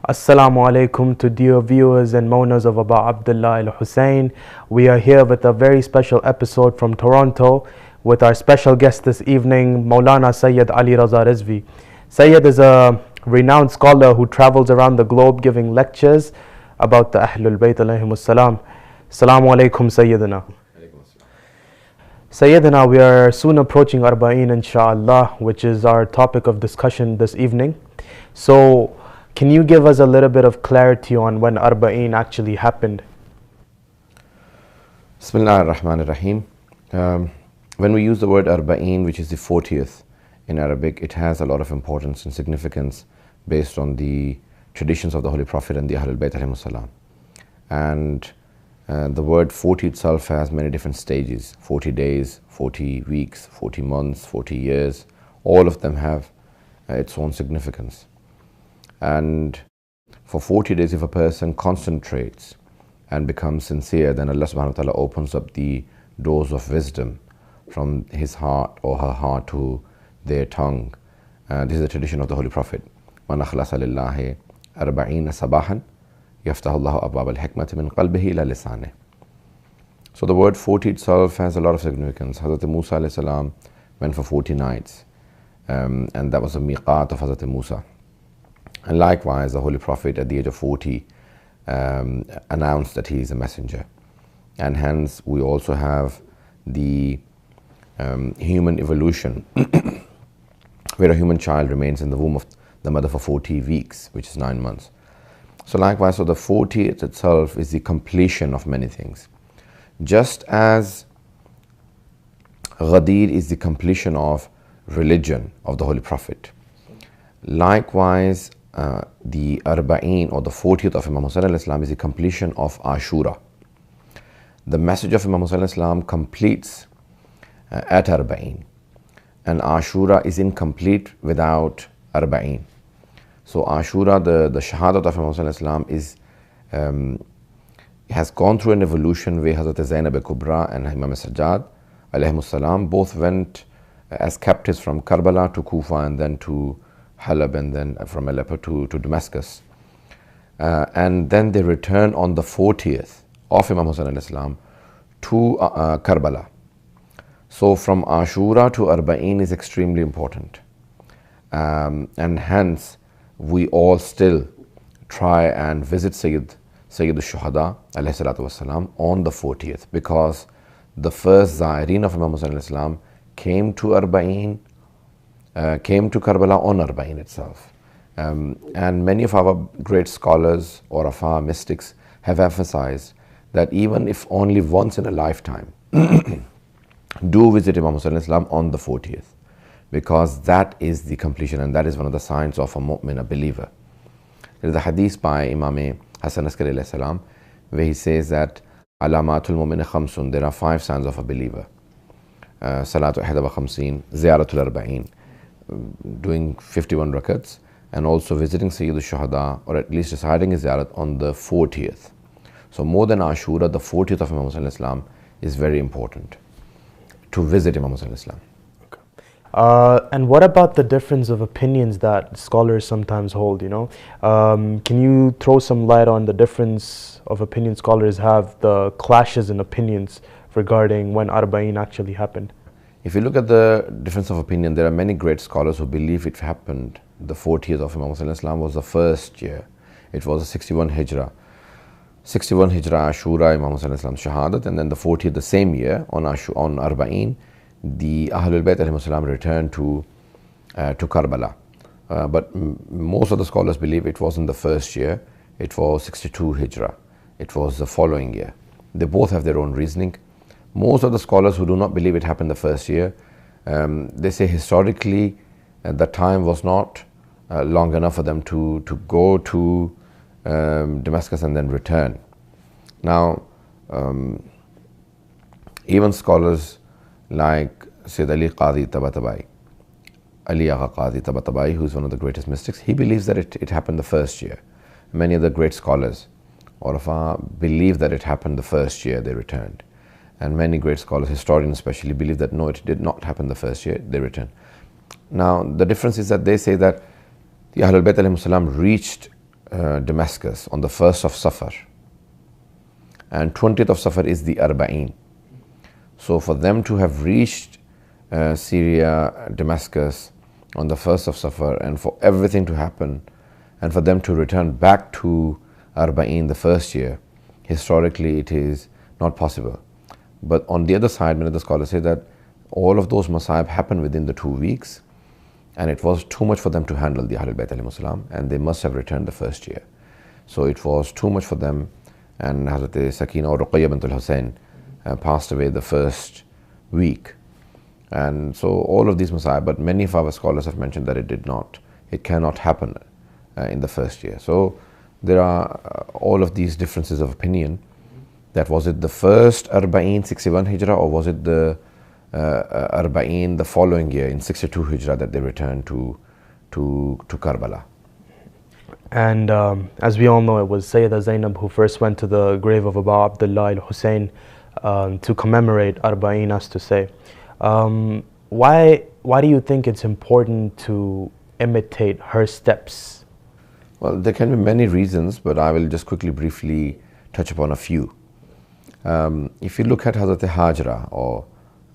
Assalamu alaikum to dear viewers and mourners of Aba Abdullah Al Hussain. We are here with a very special episode from Toronto with our special guest this evening, Maulana Syed Ali Raza Rizvi. Syed is a renowned scholar who travels around the globe giving lectures about the Ahlul Bayt alayhimus salam. Assalamu alaikum Sayyidina. Sayyidina, we are soon approaching Arbaeen inshallah, which is our topic of discussion this evening. So, can you give us a little bit of clarity on when Arbaeen actually happened? Bismillah ar-Rahman ar-Rahim. When we use the word Arbaeen, which is the 40th in Arabic, it has a lot of importance and significance based on the traditions of the Holy Prophet and the Ahlul Bayt alayhimus salam. And the word 40 itself has many different stages: 40 days, 40 weeks, 40 months, 40 years. All of them have its own significance. And for 40 days, if a person concentrates and becomes sincere, then Allah subhanahu wa ta'ala opens up the doors of wisdom from his heart or her heart to their tongue. This is the tradition of the Holy Prophet. مَنْ أَخْلَصَ لِلَّهِ أَرْبَعِينَ صَبَاحًا يَفْتَحُ اللَّهُ أَبْوَابَ الْحِكْمَةِ مِنْ قَلْبِهِ إِلَى لِسَانِهِ. So the word 40 itself has a lot of significance. Hazrat Musa alayhi salam went for 40 nights, and that was the miqat of Hazrat Musa. And likewise, the Holy Prophet at the age of 40 announced that he is a messenger. And hence, we also have the human evolution, where a human child remains in the womb of the mother for 40 weeks, which is 9 months. So likewise, so the 40th itself is the completion of many things. Just as Ghadir is the completion of religion of the Holy Prophet, likewise, the Arbaeen or the 40th of Imam Hussain is the completion of Ashura. The message of Imam Hussain completes at Arbaeen, and Ashura is incomplete without Arbaeen. So Ashura, the Shahadat of Imam Hussain is has gone through an evolution where Hazrat Zainab Kubra and Imam Sajjad alayhimus salam both went as captives from Karbala to Kufa and then to Halab and then from Aleppo to Damascus. And then they return on the 40th of Imam Hussain to Karbala. So from Ashura to Arbaeen is extremely important. And hence we all still try and visit Sayyid al-Shuhada alayhi salatu wasalam on the 40th, because the first Zaireen of Imam Hussain came to Arbaeen, came to Karbala on Arbaeen itself. And many of our great scholars or of our mystics have emphasized that even if only once in a lifetime, do visit Imam Hussain on the 40th, because that is the completion and that is one of the signs of a mu'min, a believer. There is a hadith by Imam Hassan Askari alayhi salam where he says that alamatul mu'min khamsun, there are 5 signs of a believer: salatu ihda wa khamseen, ziyaratul arba'een, doing 51 rakats, and also visiting Sayyid al-Shuhada, or at least reciting his ziyarat on the 40th. So more than Ashura, the 40th of Imam Hussain is very important to visit Imam Hussain. And what about the difference of opinions that scholars sometimes hold, Can you throw some light on the difference of opinion scholars have, the clashes in opinions regarding when Arbaeen actually happened? If you look at the difference of opinion, there are many great scholars who believe it happened. The 40th of Imam Hussain was the first year. It was a 61 Hijrah. 61 Hijrah Ashura, Imam Hussain Shahadat, and then the 40th, the same year, on Arbaeen, the Ahlul Bayt alayhimus returned to Karbala. But most of the scholars believe it wasn't the first year, it was 62 Hijrah. It was the following year. They both have their own reasoning. Most of the scholars who do not believe it happened the first year, they say historically the time was not long enough for them to go to Damascus and then return. Now, even scholars like Syed Ali Qadi Tabatabai, Ali Agha Qadi Tabatabai, who is one of the greatest mystics, he believes that it happened the first year. Many other great scholars, all of our, believe that it happened the first year they returned. And many great scholars, historians especially, believe that no, it did not happen the first year they returned. Now, the difference is that they say that the Ahlul Bayt alayhimus salam reached Damascus on the 1st of Safar, and 20th of Safar is the Arbaeen. So for them to have reached Syria, Damascus on the 1st of Safar, and for everything to happen, and for them to return back to Arbaeen the first year, historically it is not possible. But on the other side, many of the scholars say that all of those masa'ib happened within the 2 weeks, and it was too much for them to handle, the Ahlul Bayt alayhimus salam, and they must have returned the first year. So it was too much for them, and Hazrat Sakina or Ruqayya bint Hussain passed away the first week. And so all of these masa'ib, but many of our scholars have mentioned that it cannot happen in the first year. So there are all of these differences of opinion. That was it the first Arbaeen 61 Hijrah, or was it the Arbaeen the following year in 62 Hijrah that they returned to Karbala? And as we all know, it was Sayyidah Zainab who first went to the grave of Abu Abdullah al-Hussein to commemorate Arbaeen, as to say. Why do you think it's important to imitate her steps? Well, there can be many reasons, but I will just quickly, briefly touch upon a few. If you look at Hazrat Hajra, or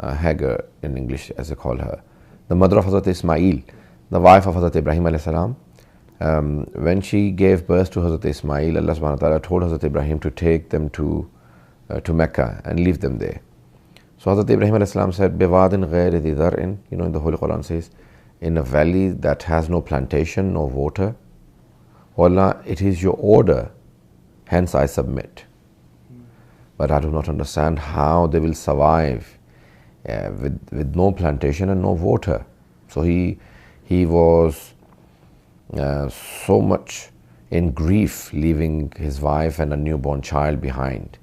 Hagar in English as they call her, the mother of Hazrat Ismail, the wife of Hazrat Ibrahim alayhi salam, when she gave birth to Hazrat Ismail, Allah subhanahu wa ta'ala told Hazrat Ibrahim to take them to Mecca and leave them there. So Hazrat Ibrahim alayhi salam said, Biwadin ghayri dhi dhar'in, in the Holy Quran says, in a valley that has no plantation, no water. O Allah, it is your order, hence I submit. But I do not understand how they will survive with no plantation and no water. So he was so much in grief, leaving his wife and a newborn child behind,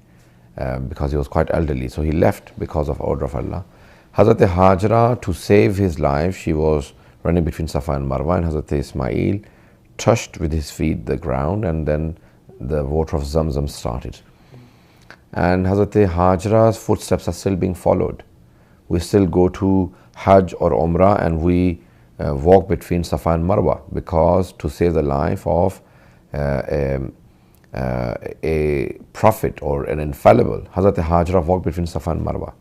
because he was quite elderly. So he left because of order of Allah. Hazrat Hajra, to save his life, she was running between Safa and Marwa, and Hazrat Ismail touched with his feet the ground, and then the water of Zamzam started. And Hazrat Hajra's footsteps are still being followed. We still go to Hajj or Umrah, and we walk between Safa and Marwa, because to save the life of a prophet or an infallible, Hazrat Hajra walked between Safa and Marwa,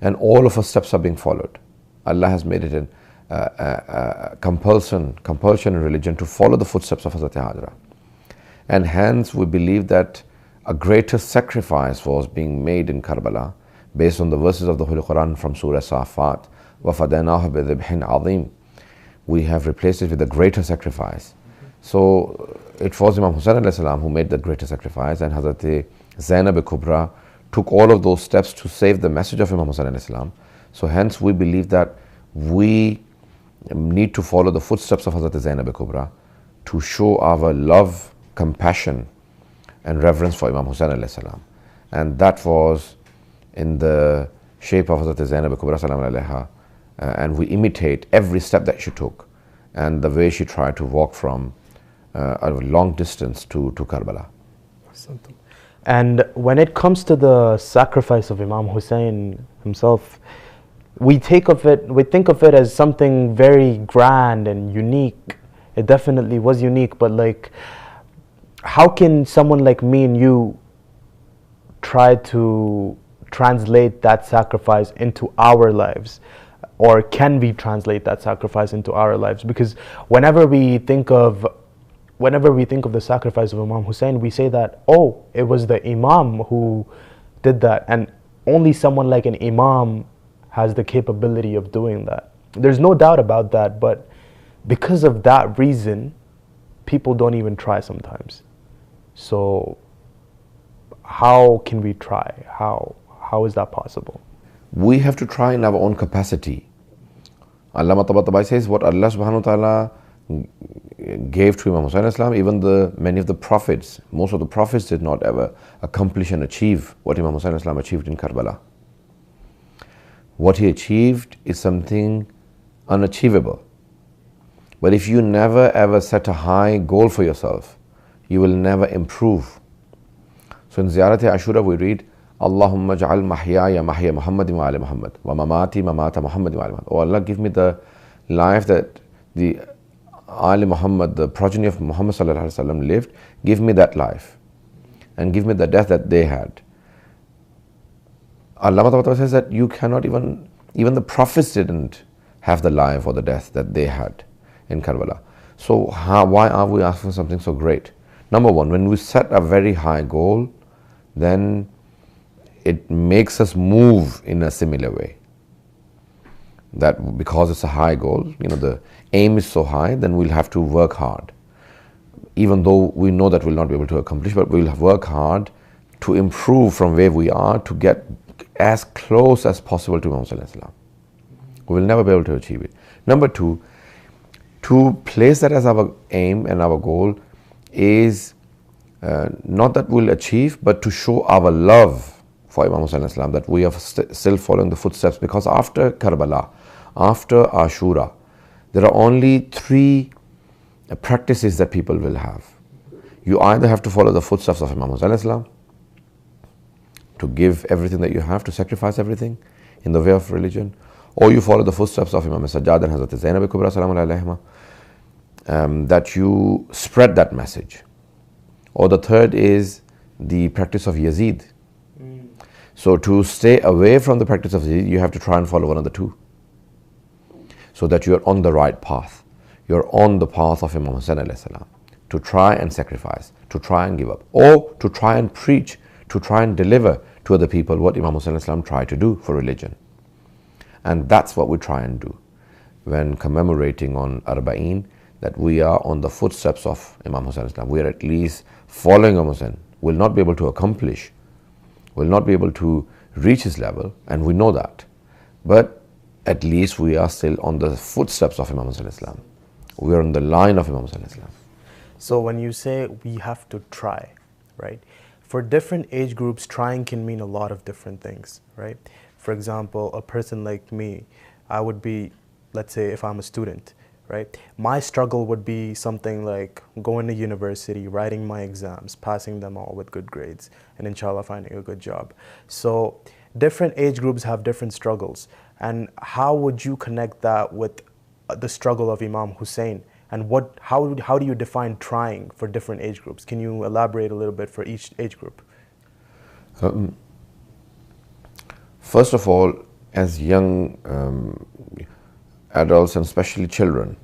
and all of her steps are being followed. Allah has made it a compulsion in religion to follow the footsteps of Hazrat Hajra, and hence we believe that a greater sacrifice was being made in Karbala based on the verses of the Holy Quran from Surah Safat. وَفَدَيْنَاهُ بِذِبْحٍ عَظِيمٍ. We have replaced it with a greater sacrifice. So it was Imam Hussain alayhi salam who made that greater sacrifice, and Hazrat Zainab Kubra took all of those steps to save the message of Imam Hussain alayhi salam. So hence we believe that we need to follow the footsteps of Hazrat Zainab Kubra to show our love, compassion and reverence for Imam Hussain alayhi salam. And that was in the shape of Hazrat Zainab Kubra salam alayha, and we imitate every step that she took and the way she tried to walk from a long distance to Karbala. And when it comes to the sacrifice of Imam Hussain himself, we think of it as something very grand and unique. It definitely was unique, but like, how can someone like me and you try to translate that sacrifice into our lives? Or can we translate that sacrifice into our lives? Because whenever we think of the sacrifice of Imam Hussain, we say that, oh, it was the Imam who did that, and only someone like an Imam has the capability of doing that. There's no doubt about that, but because of that reason, people don't even try sometimes. So how can we try? How is that possible? We have to try in our own capacity. Allama Tabatabai says what Allah subhanahu wa ta'ala gave to Imam Hussain Islam, even many of the prophets, most of the prophets did not ever accomplish and achieve what Imam Hussain Islam achieved in Karbala. What he achieved is something unachievable. But if you never ever set a high goal for yourself, you will never improve. So in Ziyarat Ashura we read, Allahumma ja'al mahyaya mahya Muhammadin wa ali Muhammad wa mamati mamata Muhammadin wa ali Muhammad. Oh Allah, give me the life that the Ali Muhammad, the progeny of Muhammad sallallahu alaihi wasallam lived, give me that life and give me the death that they had. Allah says that you cannot even the prophets didn't have the life or the death that they had in Karbala. So why are we asking for something so great? Number one, when we set a very high goal, then it makes us move in a similar way. That because it's a high goal, the aim is so high, then we'll have to work hard. Even though we know that we'll not be able to accomplish, but we'll work hard to improve from where we are to get as close as possible to Imam Hussain. We will never be able to achieve it. Number two, to place that as our aim and our goal is not that we'll achieve, but to show our love for Imam Hussain, that we are still following the footsteps. Because after Karbala, after Ashura, there are only three practices that people will have. You either have to follow the footsteps of Imam Hussain, to give everything that you have, to sacrifice everything in the way of religion, or you follow the footsteps of Imam Sajjad and Hazrat Zainab Kubra, that you spread that message. Or the third is the practice of Yazid. So to stay away from the practice of Yazid, you have to try and follow one of the two, so that you are on the right path. You're on the path of Imam Hussain alayhi salam, to try and sacrifice, to try and give up, or to try and preach, to try and deliver to other people what Imam Hussain alayhi salam tried to do for religion. And that's what we try and do when commemorating on Arbaeen, that we are on the footsteps of Imam Hussain alayhi salam. We are at least following Imam Hussain. We'll not be able to accomplish, we'll not be able to reach his level, and we know that. But at least we are still on the footsteps of Imam Hussain alayhi salam. We are on the line of Imam Hussain alayhi salam. So when you say we have to try, right? For different age groups, trying can mean a lot of different things, right? For example, a person like me, I would be, let's say if I'm a student, right? My struggle would be something like going to university, writing my exams, passing them all with good grades, and inshallah finding a good job. So different age groups have different struggles. And how would you connect that with the struggle of Imam Hussain? And how do you define trying for different age groups? Can you elaborate a little bit for each age group? First of all, as young adults and especially children,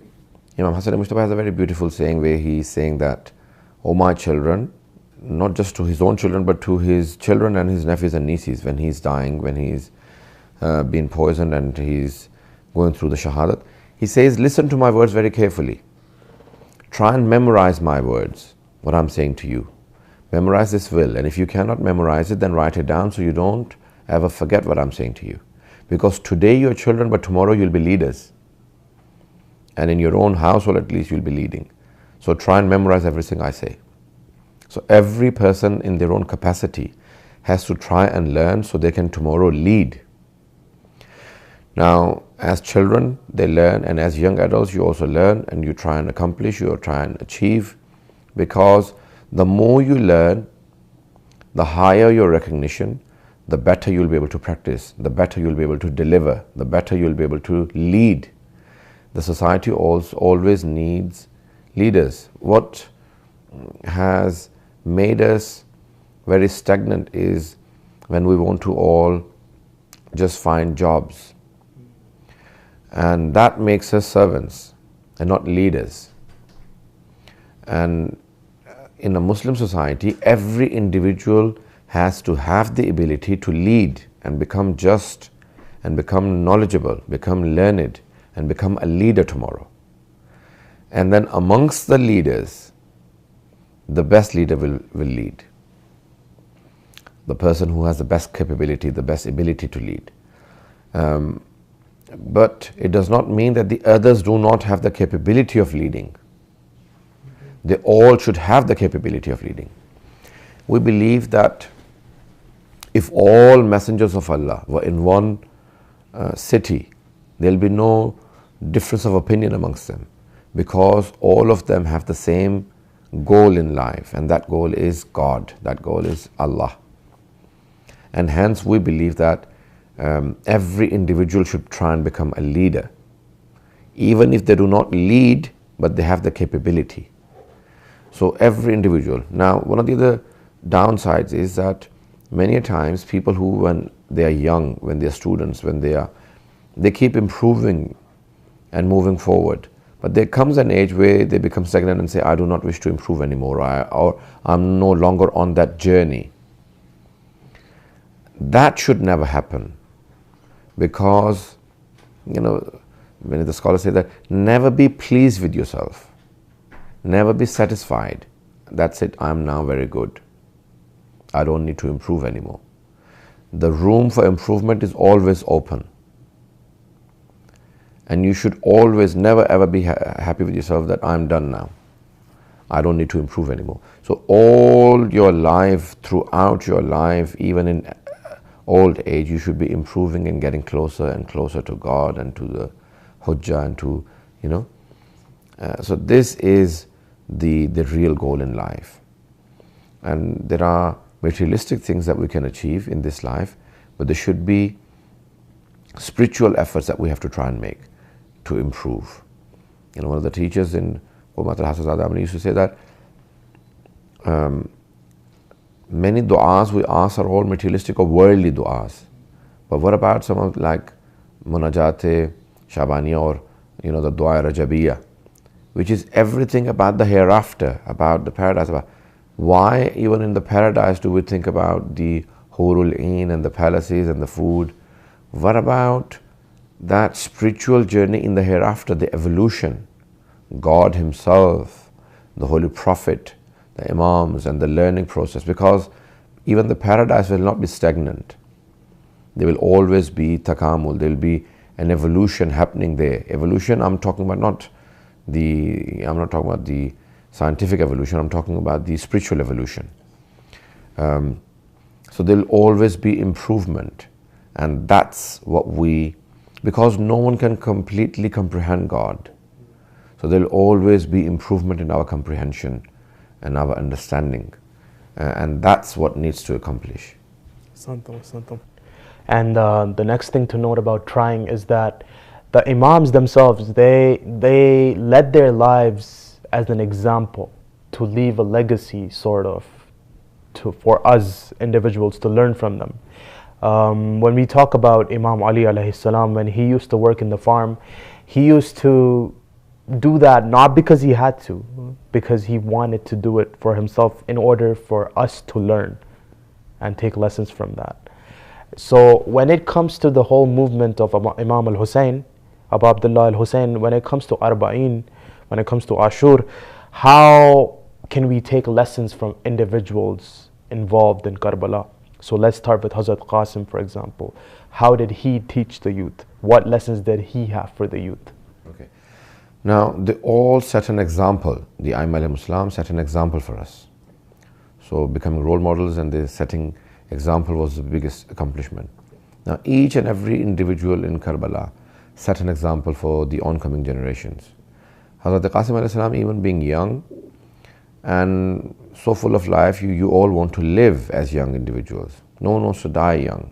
Imam Hassan Mustafa has a very beautiful saying where he's saying that, "Oh my children," not just to his own children, but to his children and his nephews and nieces when he's dying, when he's been poisoned and he's going through the shahadat. He says, "Listen to my words very carefully. Try and memorize my words, what I'm saying to you. Memorize this will, and if you cannot memorize it, then write it down so you don't ever forget what I'm saying to you. Because today you're children, but tomorrow you'll be leaders. And in your own household at least you'll be leading. So try and memorize everything I say." So every person in their own capacity has to try and learn so they can tomorrow lead. Now, as children, they learn, and as young adults, you also learn and you try and accomplish, you try and achieve, because the more you learn, the higher your recognition, the better you'll be able to practice, the better you'll be able to deliver, the better you'll be able to lead. The society also always needs leaders. What has made us very stagnant is when we want to all just find jobs. And that makes us servants and not leaders. And in a Muslim society, every individual has to have the ability to lead and become just and become knowledgeable, become learned, and become a leader tomorrow. And then amongst the leaders, the best leader will lead. The person who has the best capability, the best ability to lead. But it does not mean that the others do not have the capability of leading. They all should have the capability of leading. We believe that if all messengers of Allah were in one city, there will be no difference of opinion amongst them, because all of them have the same goal in life, and that goal is God, that goal is Allah. And hence we believe that every individual should try and become a leader. Even if they do not lead but they have the capability. So every individual. Now, one of the other downsides is that many times people who, when they are young, when they are students, they keep improving and moving forward. But there comes an age where they become stagnant and say, I do not wish to improve anymore, or I'm no longer on that journey. That should never happen, because, many of the scholars say that never be pleased with yourself, never be satisfied. That's it, I'm now very good, I don't need to improve anymore. The room for improvement is always open. And you should always, never ever be happy with yourself that I'm done now, I don't need to improve anymore. So all your life, throughout your life, even in old age, you should be improving and getting closer and closer to God and to the Hujjah and to, so this is the real goal in life. And there are materialistic things that we can achieve in this life, but there should be spiritual efforts that we have to try and make to improve. One of the teachers in Qurmat al-Hasazad used to say that many du'as we ask are all materialistic or worldly du'as. But what about some of like Munajat Shabaniya or the Dua Rajabiyya, which is everything about the hereafter, about the paradise. Why even in the paradise do we think about the Hurul Ain and the palaces and the food? What about that spiritual journey in the hereafter, the evolution, God Himself, the Holy Prophet, the Imams, and the learning process? Because even the paradise will not be stagnant. There will always be takamul, there will be an evolution happening there. Evolution, I'm talking about I'm not talking about the scientific evolution, I'm talking about the spiritual evolution. So there will always be improvement, and that's what because no one can completely comprehend God. So there will always be improvement in our comprehension and our understanding, and that's what needs to accomplish. And the next thing to note about trying is that the Imams themselves, they led their lives as an example to leave a legacy, sort of, for us individuals to learn from them. When we talk about Imam Ali alayhi salam, when he used to work in the farm, he used to do that not because he had to, because he wanted to do it for himself in order for us to learn and take lessons from that. So when it comes to the whole movement of Imam Hussain, Abu Abdullah al-Hussain, when it comes to Arbaeen, when it comes to Ashura, how can we take lessons from individuals involved in Karbala? So let's start with Hazrat Qasim, for example. How did he teach the youth? What lessons did he have for the youth? Okay. Now, they all set an example. The Aimma alayhim salam set an example for us. So becoming role models and the setting example was the biggest accomplishment. Now, each and every individual in Karbala set an example for the oncoming generations. Hazrat Qasim alayhi salam, even being young and so full of life, you all want to live as young individuals. No one wants to die young.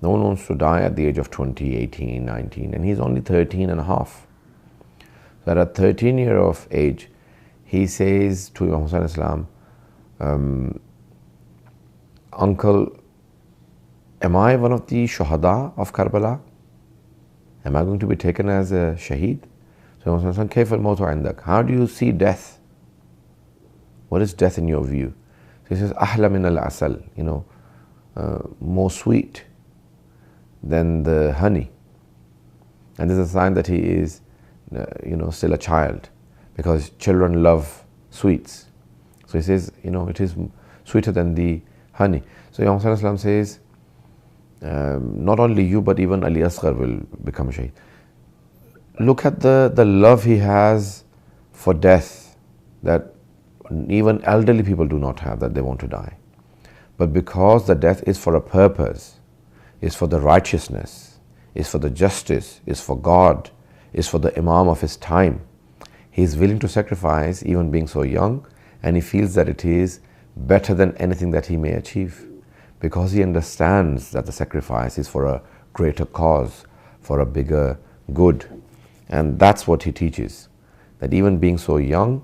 No one wants to die at the age of 20, 18, 19, and he's only 13 and a half. So at 13 years of age, he says to Imam Hussain Islam, Uncle, am I one of the shuhada of Karbala? Am I going to be taken as a shaheed? So Imam Hussain, Kayf al-mawtu indak? How do you see death? What is death in your view? So he says, Ahla min al-asal, more sweet than the honey. And this is a sign that he is, still a child, because children love sweets. So he says, it is sweeter than the honey. So Imam Hussain says, not only you, but even Ali Asghar will become a shaheed. Look at the love he has for death, that even elderly people do not have, that they want to die. But because the death is for a purpose, is for the righteousness, is for the justice, is for God, is for the Imam of his time, he is willing to sacrifice, even being so young, and he feels that it is better than anything that he may achieve, because he understands that the sacrifice is for a greater cause, for a bigger good. And that's what he teaches, that even being so young,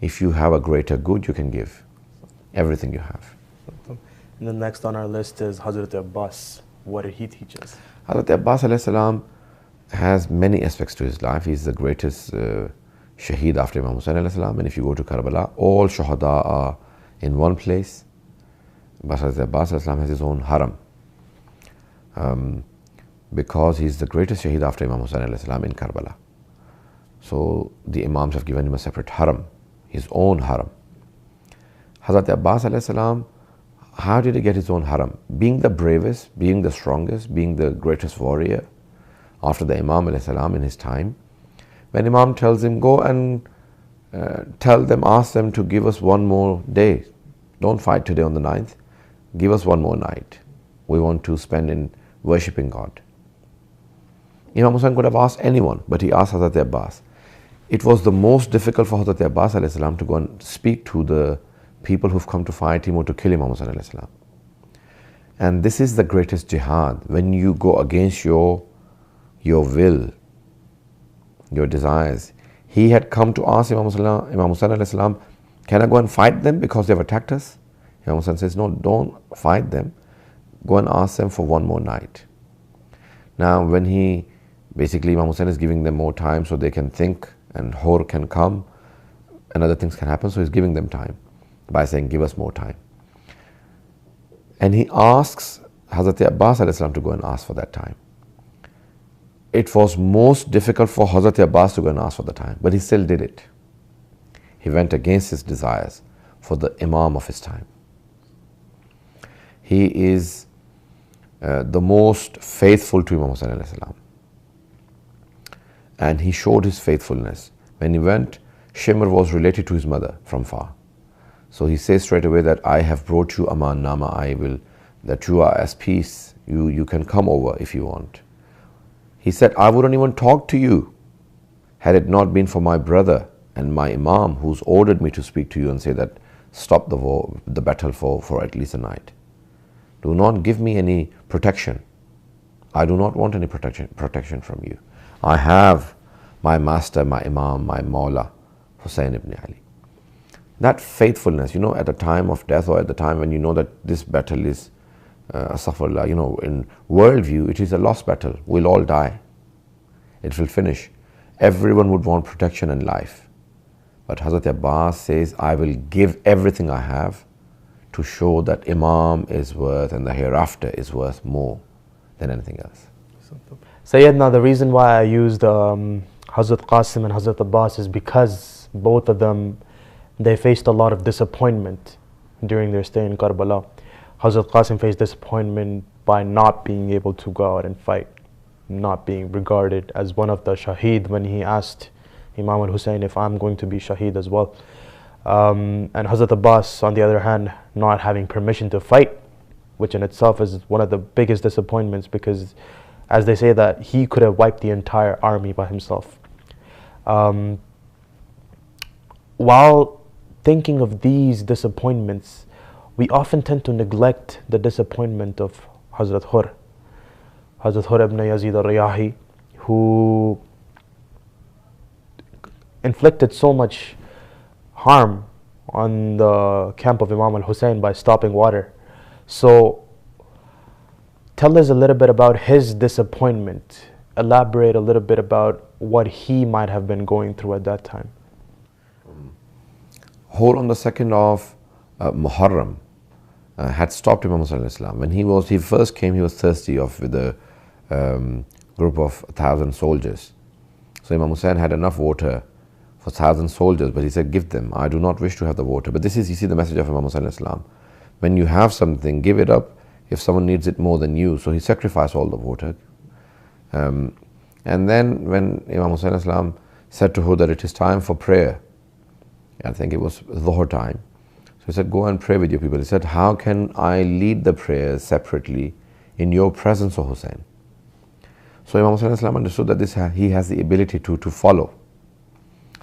if you have a greater good, you can give everything you have. And the next on our list is Hazrat Abbas. What did he teach us? Hazrat Abbas alayhi salam has many aspects to his life. He's the greatest shaheed after Imam Hussain alayhi salam. And if you go to Karbala, all shuhada are in one place. But Hazrat Abbas alayhi salam has his own haram. Because he's the greatest shaheed after Imam Hussain alayhi salam in Karbala. So the Imams have given him a separate haram, his own haram. Hazrat Abbas alayhi salam, how did he get his own haram? Being the bravest, being the strongest, being the greatest warrior after the Imam alayhi salam in his time. When Imam tells him, go and tell them, ask them to give us one more day. Don't fight today on the 9th. Give us one more night. We want to spend in worshipping God. Imam Hussain could have asked anyone, but he asked Hazrat Abbas. It was the most difficult for Hazrat Abbas alayhi salam to go and speak to the people who've come to fight him or to kill Imam Hussain alayhi salam. And this is the greatest jihad, when you go against your will, your desires. He had come to ask Imam Hussain alayhi salam, can I go and fight them because they've attacked us? Imam Hussain says, no, don't fight them. Go and ask them for one more night. Now when basically Imam Hussain is giving them more time so they can think, and Hor can come and other things can happen, so he's giving them time by saying, give us more time. And he asks Hazrat Abbas alayhi salam to go and ask for that time. It was most difficult for Hazrat Abbas to go and ask for the time, but he still did it. He went against his desires for the Imam of his time. He is the most faithful to Imam Hussain alayhi salam. And he showed his faithfulness. When he went, Shimr was related to his mother from far. So he says straight away that I have brought you Aman Nama, that you are as peace, you can come over if you want. He said, I wouldn't even talk to you had it not been for my brother and my Imam who's ordered me to speak to you and say that stop the battle for at least a night. Do not give me any protection. I do not want any protection from you. I have my master, my Imam, my Maulana, Hussain ibn Ali. That faithfulness, at the time of death or at the time when you know that this battle is astaghfirullah, in worldview, it is a lost battle. We'll all die. It will finish. Everyone would want protection and life. But Hazrat Abbas says, I will give everything I have to show that Imam is worth and the hereafter is worth more than anything else. Sayyidina, the reason why I used Hazrat Qasim and Hazrat Abbas is because both of them, they faced a lot of disappointment during their stay in Karbala. Hazrat Qasim faced disappointment by not being able to go out and fight, not being regarded as one of the shaheed when he asked Imam Hussain if I'm going to be shaheed as well. And Hazrat Abbas, on the other hand, not having permission to fight, which in itself is one of the biggest disappointments, because as they say that he could have wiped the entire army by himself. While thinking of these disappointments, we often tend to neglect the disappointment of Hazrat Hur. Hazrat Hur ibn Yazid al-Riyahi, who inflicted so much harm on the camp of Imam al-Hussain by stopping water. So tell us a little bit about his disappointment. Elaborate a little bit about what he might have been going through at that time. Hur on the 2nd of Muharram had stopped Imam Hussain. When he first came, he was thirsty with a group of 1,000 soldiers. So Imam Hussain had enough water for 1,000 soldiers, but he said, give them. I do not wish to have the water. But this is, you see, the message of Imam Hussain. When you have something, give it up if someone needs it more than you. So he sacrificed all the water. And then when Imam Hussain said to her that it is time for prayer, I think it was Dhuhr time. So he said, go and pray with your people. He said, how can I lead the prayers separately in your presence, O Hussain? So Imam Hussain understood that he has the ability to follow.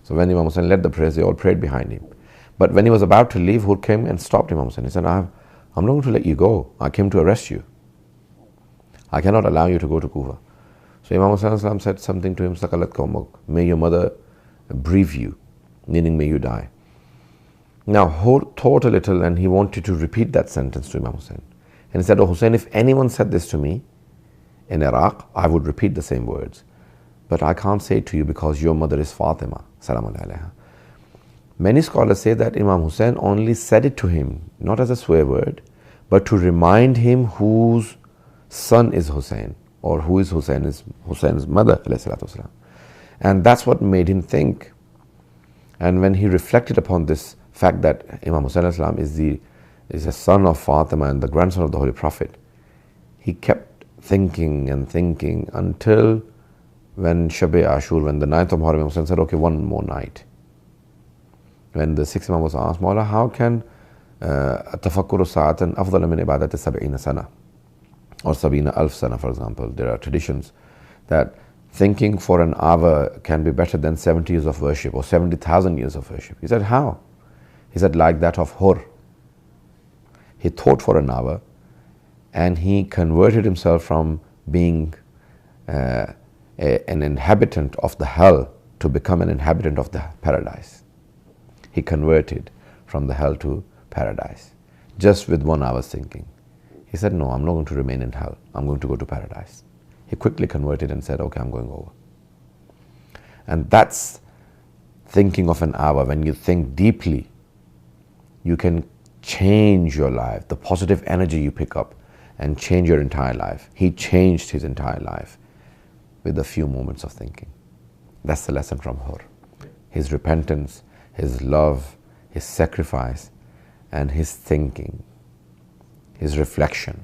So when Imam Hussain led the prayers, they all prayed behind him. But when he was about to leave, Hur came and stopped Imam Hussain. He said, I'm not going to let you go. I came to arrest you. I cannot allow you to go to Kufa. So Imam Hussain said something to him, Sakalat Kaumuk, may your mother breathe you, meaning may you die. Now, Hur thought a little and he wanted to repeat that sentence to Imam Hussain. And he said, "Oh Hussain, if anyone said this to me in Iraq, I would repeat the same words. But I can't say it to you because your mother is Fatima, salamun alayha." Many scholars say that Imam Hussain only said it to him, not as a swear word, but to remind him whose son is Hussain, or who is Hussein's mother, alayhi salatu wasalam. And that's what made him think. And when he reflected upon this fact that Imam Hussain is a son of Fatima and the grandson of the Holy Prophet, he kept thinking and thinking until when Ashura, when the 9th of Muharram, Imam Hussain said, "Okay, one more night." When the 6th Imam was asked, "Maula, how can tafakkuru sa'atan afdala min ibadati sab'ina sana?" Or sab'ina alf sana, for example. There are traditions that thinking for an hour can be better than 70 years of worship or 70,000 years of worship. He said, "How?" He said, "Like that of Hur." He thought for an hour and he converted himself from being an inhabitant of the hell to become an inhabitant of the paradise. He converted from the hell to paradise just with 1 hour's thinking. He said, "No, I'm not going to remain in hell. I'm going to go to paradise." He quickly converted and said, "Okay, I'm going over." And that's thinking of an hour. When you think deeply, you can change your life, the positive energy you pick up, and change your entire life. He changed his entire life with a few moments of thinking. That's the lesson from Hur. His repentance, his love, his sacrifice, and his thinking, his reflection.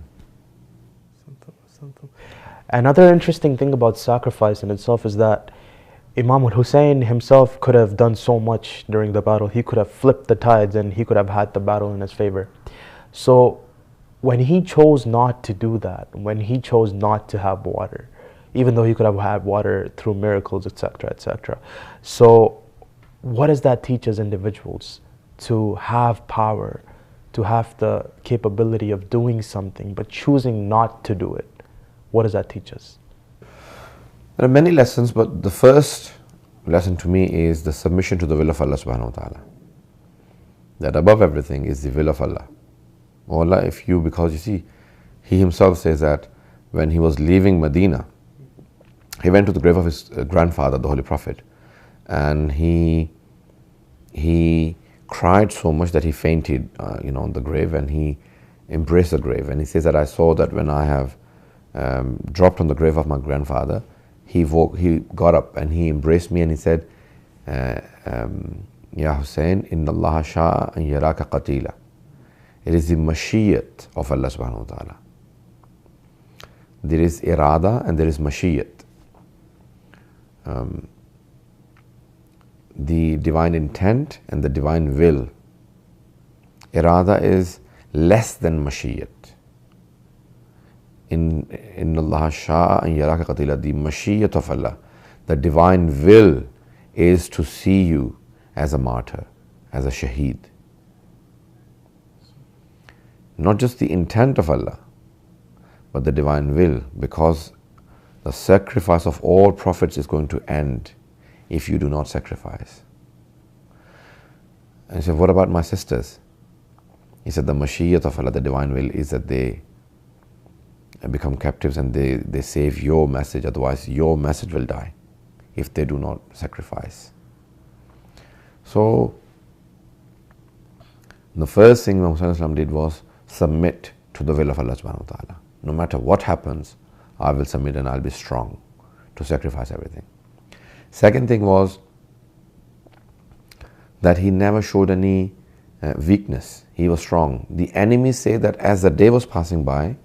Another interesting thing about sacrifice in itself is that Imam Hussain himself could have done so much during the battle. He could have flipped the tides and he could have had the battle in his favor. So when he chose not to do that, when he chose not to have water, even though he could have had water through miracles, etc., etc. So what does that teach as individuals? To have power, to have the capability of doing something, but choosing not to do it. What does that teach us? There are many lessons, but the first lesson to me is the submission to the will of Allah subhanahu wa ta'ala. That above everything is the will of Allah. Oh Allah, because you see, he himself says that when he was leaving Medina, he went to the grave of his grandfather, the Holy Prophet, and he cried so much that he fainted, on the grave, and he embraced the grave. And he says that I saw that when I have dropped on the grave of my grandfather, he got up and he embraced me and he said, "Ya Hussain, inna Allah sha'a an yaraka qatila." It is the mashiyat of Allah subhanahu wa ta'ala. There is irada and there is mashiyat. The divine intent and the divine will. Irada is less than mashiyat. In Allah sha'a an yaraka qatila, the mashiyat of Allah, the divine will is to see you as a martyr, as a shaheed. Not just the intent of Allah, but the divine will, because the sacrifice of all prophets is going to end if you do not sacrifice. And he said, "What about my sisters?" He said, "The mashiyat of Allah, the divine will, is that they become captives and they save your message, otherwise your message will die if they do not sacrifice." So the first thing Imam Hussain did was submit to the will of Allah subhanahu wa ta'ala. No matter what happens, I will submit and I'll be strong to sacrifice everything. Second thing was that he never showed any weakness. He was strong. The enemies say that as the day was passing by,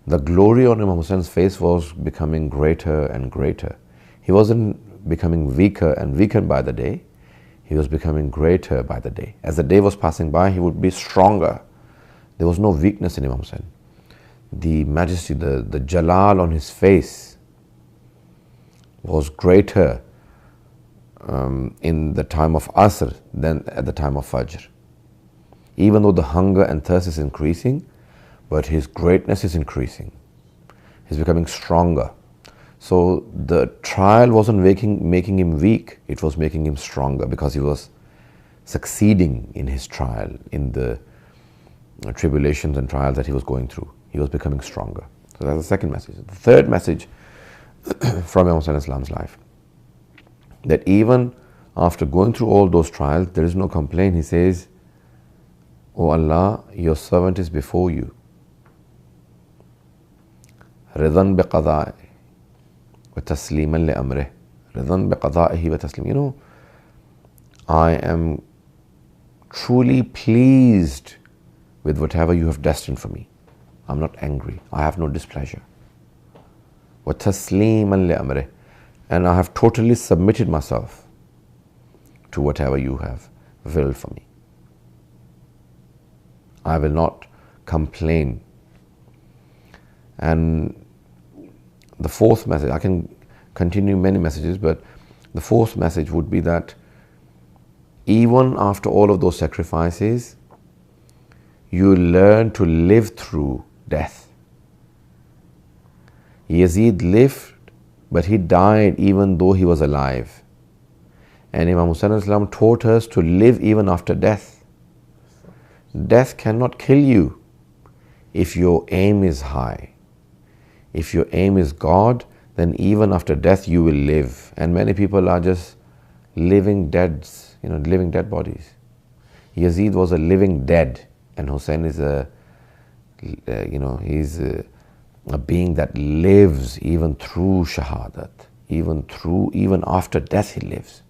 the glory on Imam Hussein's face was becoming greater and greater. He wasn't becoming weaker and weakened by the day. He was becoming greater by the day. As the day was passing by, he would be stronger. There was no weakness in Imam Hussain. The majesty, the jalal on his face was greater in the time of Asr than at the time of Fajr. Even though the hunger and thirst is increasing, but his greatness is increasing. He's becoming stronger. So the trial wasn't making him weak, it was making him stronger, because he was succeeding in his trial, in the tribulations and trials that he was going through. He was becoming stronger. So that's the second message. The third message from Imam Hussain Islam's life, that even after going through all those trials, there is no complaint. He says, "O Allah, your servant is before you. Ridan bi qada'i wa tasliman li amrih." Ridan bi qada'ihi wa taslim. You know, I am truly pleased with whatever you have destined for me. I'm not angry. I have no displeasure. Wa tasliman li amrih. And I have totally submitted myself to whatever you have willed for me. I will not complain. And the fourth message, I can continue many messages, but the fourth message would be that even after all of those sacrifices, you learn to live through death. Yazid lived, but he died even though he was alive. And Imam Hussain Islam taught us to live even after death. Death cannot kill you if your aim is high. If your aim is God, then even after death you will live. And many people are just living deads, living dead bodies. Yazid was a living dead, and Hussain is he's a being that lives even through shahadat, even after death he lives.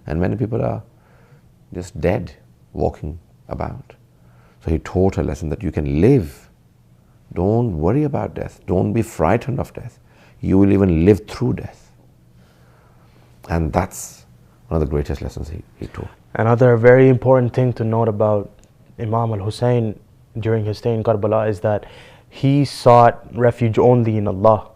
And many people are just dead, walking about. So he taught a lesson that you can live. Don't worry about death. Don't be frightened of death. You will even live through death. And that's one of the greatest lessons he taught. Another very important thing to note about Imam al-Hussein during his stay in Karbala is that he sought refuge only in Allah.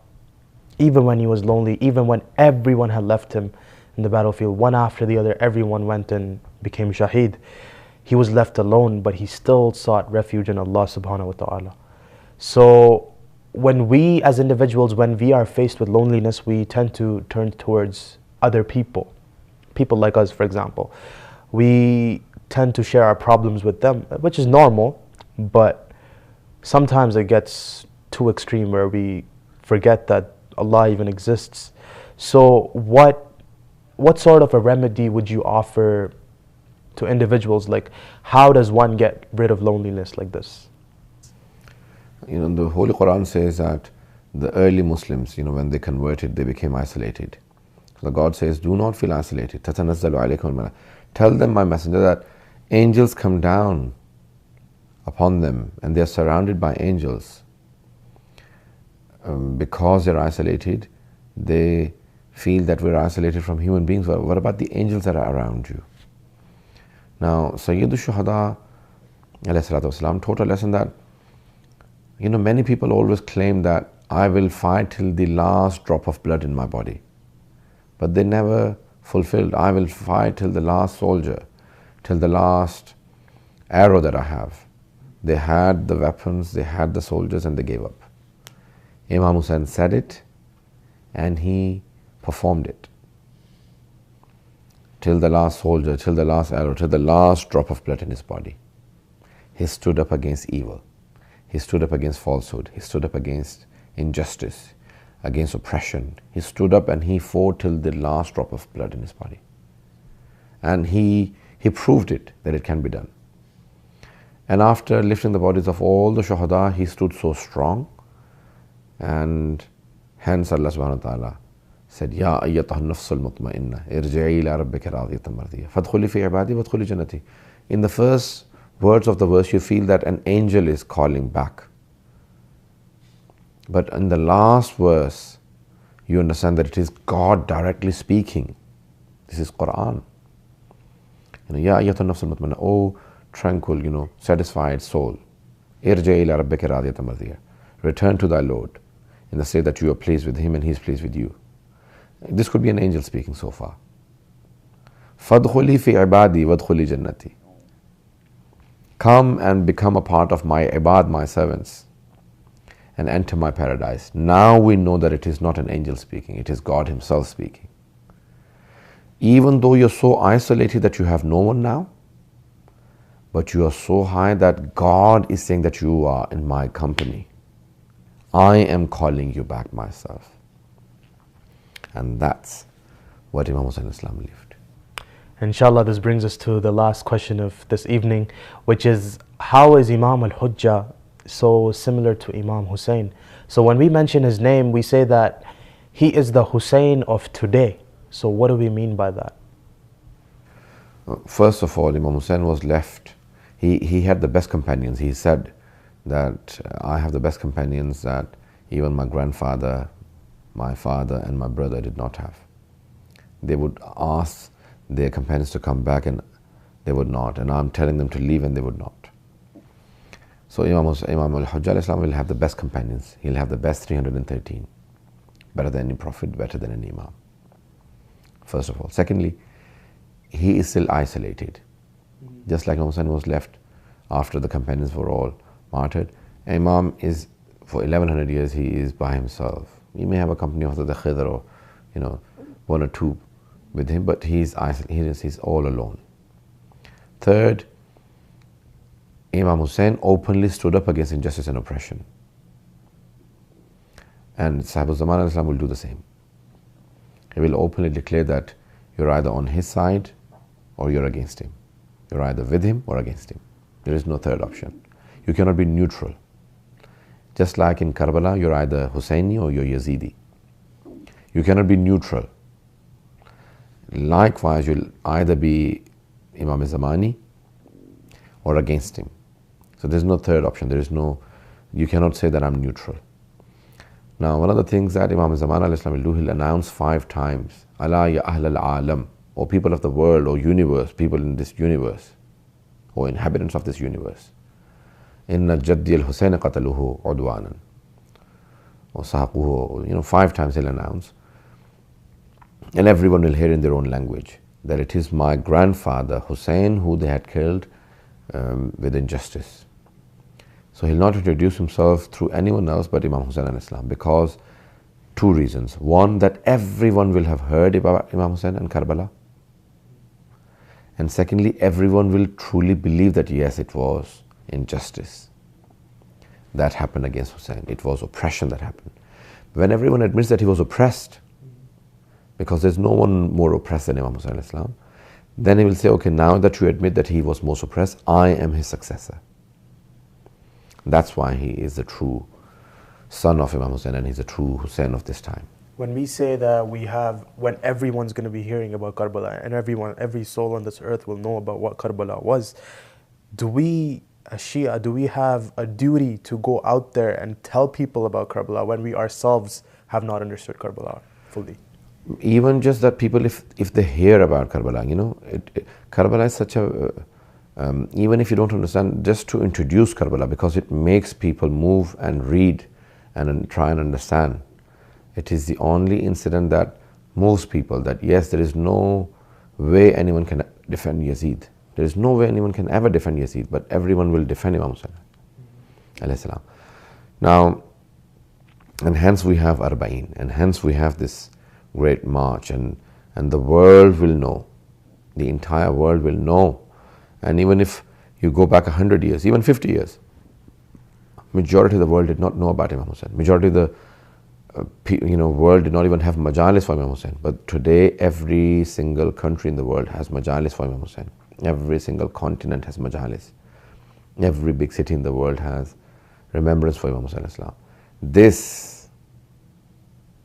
Even when he was lonely, even when everyone had left him in the battlefield, one after the other, everyone went and became shaheed. He was left alone, but he still sought refuge in Allah subhanahu wa ta'ala. So when we as individuals, when we are faced with loneliness, we tend to turn towards other people. People like us, for example. We tend to share our problems with them, which is normal, but sometimes it gets too extreme where we forget that Allah even exists. So what sort of a remedy would you offer to individuals? Like, how does one get rid of loneliness like this? The Holy Quran says that the early Muslims, when they converted, they became isolated. So God says, do not feel isolated. تَتَنَزَّلُ عَلَيْكُمُ الْمَلَائِكَةُ. Tell them, my messenger, that angels come down upon them and they are surrounded by angels. Because they're isolated, they feel that we're isolated from human beings. What about the angels that are around you? Now, Sayyidu Shuhada ﷺ taught a lesson that, many people always claim that I will fight till the last drop of blood in my body. But they never fulfilled. I will fight till the last soldier, till the last arrow that I have. They had the weapons, they had the soldiers, and they gave up. Imam Hussain said it, and he performed it. Till the last soldier, till the last arrow, till the last drop of blood in his body. He stood up against evil. He stood up against falsehood. He stood up against injustice, against oppression. He stood up and he fought till the last drop of blood in his body. And he proved it, that it can be done. And after lifting the bodies of all the shuhada, he stood so strong. And hence Allah subhanahu wa ta'ala said, Ya ayyataha nafsul mutma'inna, irji'i ila rabbika radiyatan mardiyah, fadkhuli fi ibadi wadkhuli jannati. In the first words of the verse, you feel that an angel is calling back. But in the last verse, you understand that it is God directly speaking. This is Quran. Ya ayyataha nafsul mutma'inna, oh tranquil, satisfied soul. Irji'i ila rabbika radiyatan mardiyah. Return to thy Lord in the state that you are pleased with him and he is pleased with you. This could be an angel speaking so far. Fadkhuli fi ibadi wadkhuli jannati. Come and become a part of my ibad, my servants, and enter my paradise. Now we know that it is not an angel speaking, it is God himself speaking. Even though you're so isolated that you have no one now, but you are so high that God is saying that you are in my company. I am calling you back myself. And that's what Imam Hussain Islam lived. Inshallah, this brings us to the last question of this evening, which is, how is Imam al-Hujjah so similar to Imam Hussain? So when we mention his name, we say that he is the Hussain of today. So what do we mean by that? First of all, Imam Hussain was left. He had the best companions. He said that I have the best companions that even my grandfather, my father and my brother did not have. They would ask their companions to come back and they would not. And I'm telling them to leave and they would not. So Imam al-Hujjah Islam will have the best companions. He'll have the best 313. Better than any prophet, better than any imam. First of all. Secondly, he is still isolated. Just like Imam Hussain was left after the companions were all martyred. Imam is, for 1100 years, he is by himself. He may have a company of the Khidr or, one or two with him, but he's isolated, he's all alone. Third, Imam Hussain openly stood up against injustice and oppression. And Sahib al-Zaman al-Islam will do the same. He will openly declare that you're either on his side or you're against him. You're either with him or against him. There is no third option. You cannot be neutral. Just like in Karbala, you're either Hussaini or you're Yazidi. You cannot be neutral. Likewise, you'll either be Imam Zamani or against him. So there's no third option. You cannot say that I'm neutral. Now, one of the things that Imam Zaman al-Islam will do, he'll announce 5 times, Allah ya ahl al-alam, or people of the world, or universe, people in this universe, or inhabitants of this universe. Inna jaddi al-Husayn qataluhu udwanan, or sahaquhu, 5 times he'll announce. And everyone will hear in their own language that it is my grandfather Hussain who they had killed with injustice. So he'll not introduce himself through anyone else but Imam Hussain al-Islam, because 2 reasons. One, that everyone will have heard about Imam Hussain and Karbala. And secondly, everyone will truly believe that yes, it was injustice that happened against Hussain. It was oppression that happened. When everyone admits that he was oppressed, because there's no one more oppressed than Imam Hussain al-Islam, then he will say, okay, now that you admit that he was most oppressed, I am his successor. That's why he is the true son of Imam Hussain, and he's a true Hussain of this time. When we say that when everyone's going to be hearing about Karbala, and every soul on this earth will know about what Karbala was, do we, as Shia, do we have a duty to go out there and tell people about Karbala when we ourselves have not understood Karbala fully? Even just that people, if they hear about Karbala, Karbala is such a, even if you don't understand, just to introduce Karbala, because it makes people move and read and try and understand. It is the only incident that moves people, that yes, there is no way anyone can defend Yazid. There is no way anyone can ever defend Yazid, but everyone will defend Imam Hussain alayhi salam. Now, and hence we have Arbaeen, and hence we have this great march, and the world will know, the entire world will know. And even if you go back 100 years, even 50 years, majority of the world did not know about Imam Hussain. Majority of the world did not even have majalis for Imam Hussain. But today, every single country in the world has majalis for Imam Hussain. Every single continent has majalis. Every big city in the world has remembrance for Imam Hussain Islam. This,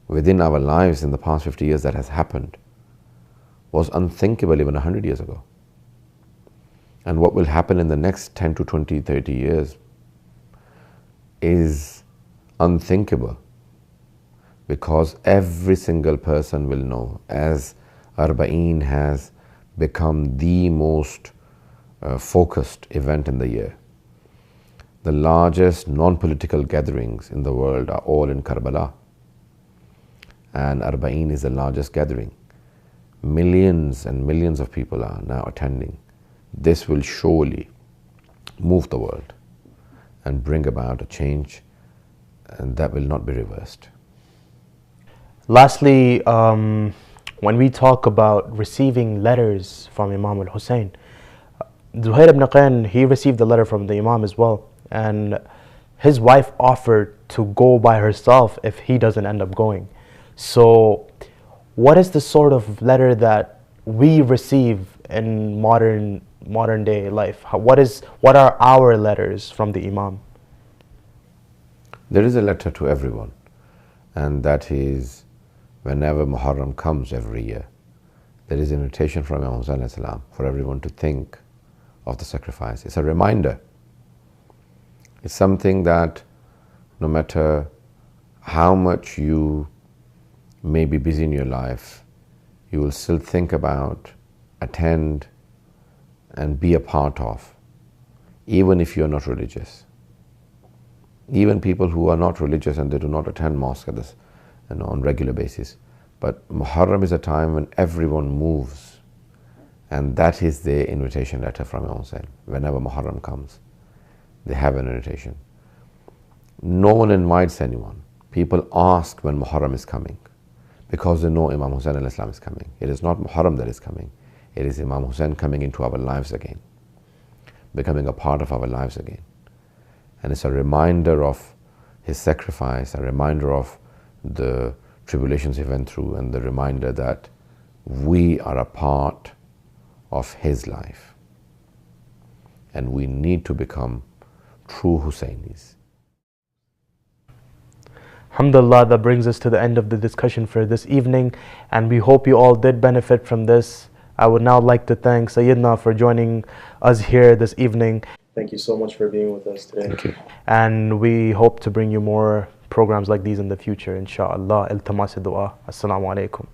within our lives in the past 50 years that has happened, was unthinkable even 100 years ago. And what will happen in the next 10 to 20, 30 years is unthinkable, because every single person will know, as Arbaeen has become the most focused event in the year. The largest non-political gatherings in the world are all in Karbala, and Arbaeen is the largest gathering. Millions and millions of people are now attending. This will surely move the world and bring about a change and that will not be reversed. Lastly, when we talk about receiving letters from Imam Hussain, Zuhair ibn Qayn, he received a letter from the Imam as well, and his wife offered to go by herself if he doesn't end up going. So what is the sort of letter that we receive in modern day life? What are our letters from the Imam? There is a letter to everyone, and that is whenever Muharram comes every year, there is an invitation from Imam Hussain for everyone to think of the sacrifice. It's a reminder. It's something that no matter how much you may be busy in your life, you will still think about, attend, and be a part of, even if you're not religious. Even people who are not religious and they do not attend mosque at this, on regular basis. But Muharram is a time when everyone moves, and that is the invitation letter from Imam Hussain. Whenever Muharram comes, they have an invitation. No one invites anyone. People ask when Muharram is coming, because they know Imam Hussain al-Islam is coming. It is not Muharram that is coming. It is Imam Hussain coming into our lives again, becoming a part of our lives again. And it's a reminder of his sacrifice, a reminder of the tribulations he went through, and the reminder that we are a part of his life. And we need to become true Hussainis. Alhamdulillah, that brings us to the end of the discussion for this evening, and we hope you all did benefit from this. I would now like to thank Sayyidina for joining us here this evening. Thank you so much for being with us today. Thank you. And we hope to bring you more programs like these in the future, inshallah. Iltamas dua. Assalamu alaikum.